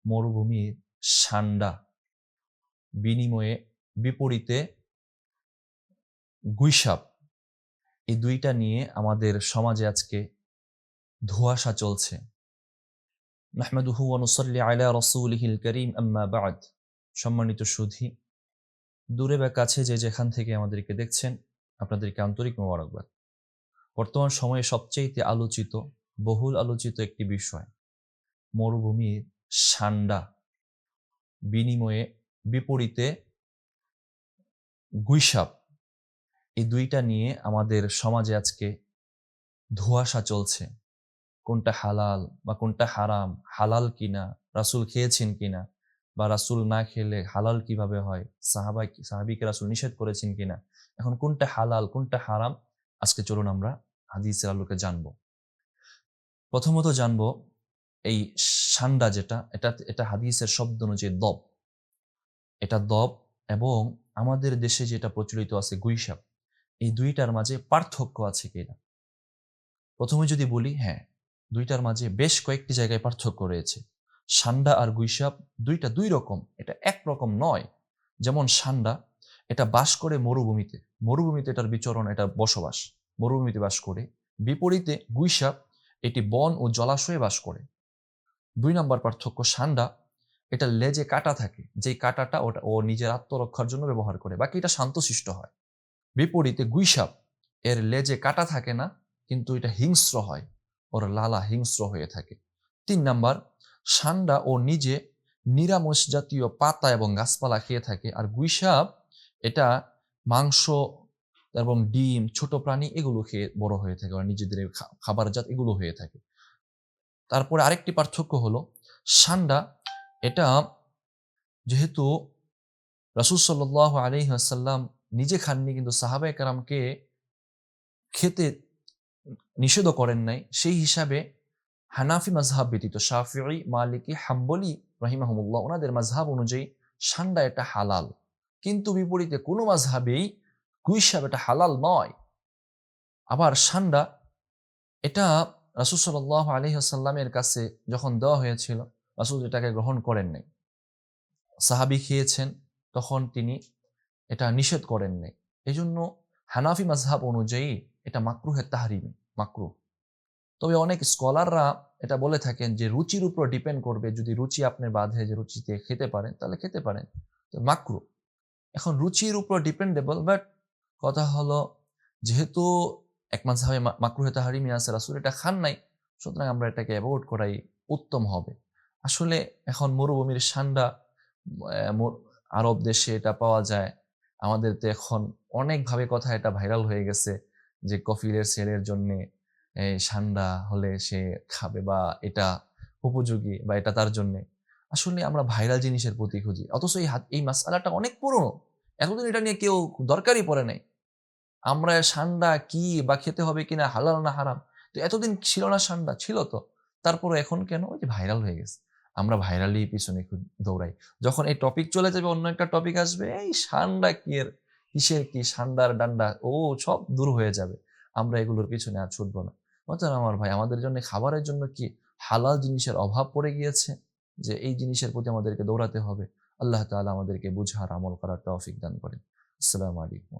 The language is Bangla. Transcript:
মরুভূমির ঠান্ডা বিপরীতে গুইসাপ, এই দুইটা নিয়ে আমাদের সমাজে আজকে ধোঁয়াশা চলছে। নাহমাদুহু ওয়া নুসাল্লি আলা রাসূলিহিল কারীম, আম্মা বা'দ। সম্মানিত সুধী, দূরে বা কাছে যে যেখান থেকে আমাদেরকে দেখছেন, আপনাদেরকে আন্তরিক মোবারকবাদ। বর্তমান সময়ে সবচেয়ে আলোচিত, বহুল আলোচিত একটি বিষয় মরুভূমির ঠান্ডা বিপরীতে গুইসাপ, এই দুইটা নিয়ে আমাদের সমাজে আজকে ধোঁয়াশা চলছে। কোনটা হালাল বা কোনটা হারাম, হালাল কিনা, রাসূল খেয়েছেন কিনা, বা রাসূল না খেলে হালাল কিভাবে হয়, সাহাবীকে রাসূল নিষেধ করেছেন কিনা, এখন কোনটা হালাল কোনটা হারাম, আজকে চলুন আমরা হাদিসের আলোকে জানবো। প্রথমত জানবো এই ঠান্ডা যেটা, এটা হাদিসের শব্দ অনুযায়ী দব, এটা দব, এবং আমাদের দেশে যেটা প্রচলিত আছে গুইসাপ, এই দুইটার মাঝে পার্থক্য আছে কিনা। প্রথমে যদি বলি, হ্যাঁ, দুইটার মাঝে বেশ কয়েকটি জায়গায় পার্থক্য রয়েছে। ঠান্ডা আর গুইসাপ দুইটা দুই রকম, এটা একরকম নয়। যেমন ঠান্ডা, এটা বাস করে মরুভূমিতে এটার বিচরণ, এটা বসবাস, মরুভূমিতে বাস করে। বিপরীতে গুইসাপ, এটি বন ও জলাশয়ে বাস করে। 2 নম্বর পার্থক্য, ঠান্ডা এটা লেজে কাটা থাকে, যেই কাটাটা ওটা ও নিজের আত্মরক্ষার জন্য ব্যবহার করে, বাকি এটা শান্তশিষ্ট হয়। বিপরীতে গুইসাপ, এর লেজে কাটা থাকে না, কিন্তু এটা হিংস্র হয়, ওর লালা হিংস্র হয়ে থাকে। 3 নাম্বার, ঠান্ডা ও নিজে নিরামিষ জাতীয় পাতা এবং গাছপালা খেয়ে থাকে, আর গুইসাপ এটা মাংস এবং ডিম, ছোট প্রাণী এগুলো খেয়ে বড় হয়ে থাকে, ওরা নিজেদের খাবার জাত এগুলো হয়ে থাকে। তারপরে আরেকটি পার্থক্য হলো, ঠান্ডা এটা যেহেতু রাসূল সাল্লাল্লাহু আলাইহি ওয়াসাল্লাম নিজে খাননি, কিন্তু সাহাবায়ে কেরামকে খেতে নিষেধও করেন নাই, সেই হিসাবে হানাফি মাযহাব ব্যতীত শাফিঈ, মালিকি, হাম্বলি রাহিমাহুমুল্লাহ, ওনাদের মাযহাব অনুযায়ী ঠান্ডা এটা হালাল। কিন্তু বিপরীতে কোনো মাযহাবেই গুইসাপ এটা হালাল নয়। আবার ঠান্ডা এটা রাসূল সাল্লাল্লাহু আলাইহি ওয়াসাল্লামের কাছে যখন দেওয়া হয়েছিল, রাসূল এটাকে গ্রহণ করেন নাই। সাহাবী খেয়েছেন, তখন তিনি এটা নিষেধ করেন নাই। এজন্য হানাফি মাযহাব অনুযায়ী এটা মাকরুহে তাহরিমি, মাকরুহ। তবে অনেক স্কলাররা এটা বলে থাকেন যে রুচির উপর ডিপেন্ড করবে, যদি রুচি আপনার বাধে যে রুচিতে খেতে পারেন তাহলে খেতে পারেন, তো মাকরুহ। এখন রুচির উপর ডিপেন্ডেবল, বাট কথা হলো, যেহেতু এক মাযহাবে মাকরুহে তাহরিমি আছে, রাসূল এটা খান নাই, সুতরাং আমরা এটাকে অ্যাভয়েড করাই উত্তম হবে। আসলে এখন মরুভূমির ঠান্ডা, আরব দেশে এটা পাওয়া যায়। আমাদের তো এখন অনেকভাবে কথা এটা ভাইরাল হয়ে গেছে যে কফিলের ছেলের জন্যে ঠান্ডা হলে সে খাবে, বা এটা উপযোগী, বা এটা তার জন্যে। আসলে আমরা ভাইরাল জিনিসের প্রতি খুঁজি, অথচ এই মাসআলাটা অনেক পুরনো, এতদিন এটা নিয়ে কেউ দরকারই পড়ে নাই। আমরা ঠান্ডা কি বা খেতে হবে কিনা, হালাল না হারাম, তো এতদিন ছিল না, ঠান্ডা ছিল তো, তারপরে এখন কেন? ওই যে ভাইরাল হয়ে গেছে, আমরা ভাইরালি পিছনে দৌড়াই। যখন এই টপিক চলে যাবে, অন্য একটা টপিক আসবে, এই ঠান্ডা কি এর, কিসের কি, ঠান্ডার ডান্ডা, ও সব দূর হয়ে যাবে, আমরা এগুলোর পিছনে আর ছুটবো না। অতএব আমার ভাই, আমাদের জন্য খাবারের জন্য কি হালাল জিনিসের অভাব পড়ে গিয়েছে, যে এই জিনিসের প্রতি আমাদেরকে দৌড়াতে হবে? আল্লাহ তাআলা আমাদেরকে বুঝার, আমল করার তৌফিক দান করেন। আসসালামু আলাইকুম।